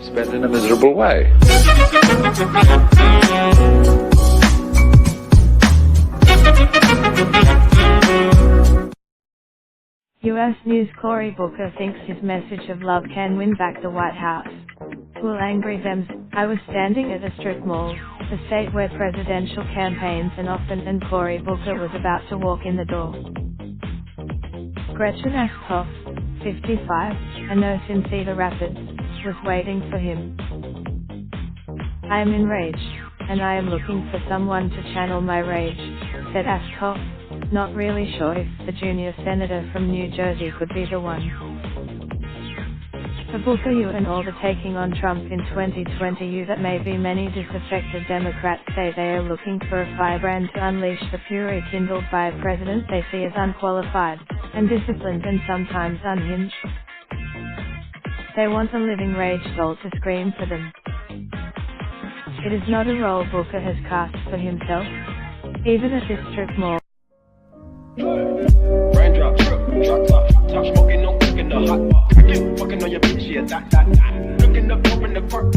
spent in a miserable way. US News Cory Booker thinks his message of love can win back the White House. Cool angry Dems. I was standing at a strip mall, the state where presidential campaigns are often, and Cory Booker was about to walk in the door. Gretchen Askoff, 55, a nurse in Cedar Rapids, was waiting for him. I am enraged, and I am looking for someone to channel my rage, said Askoff, not really sure if the junior senator from New Jersey could be the one. For Booker, you and all the taking on Trump in 2020, you that maybe many disaffected Democrats say they are looking for a firebrand to unleash the fury kindled by a president they see as unqualified, undisciplined and sometimes unhinged. They want a living rage soul to scream for them. It is not a role Booker has cast for himself, even at this strip mall. Raindrop, drop top, top smoking, no cooking the hot pot. I keep fucking on your bitch, yeah, that. Looking up, open the park,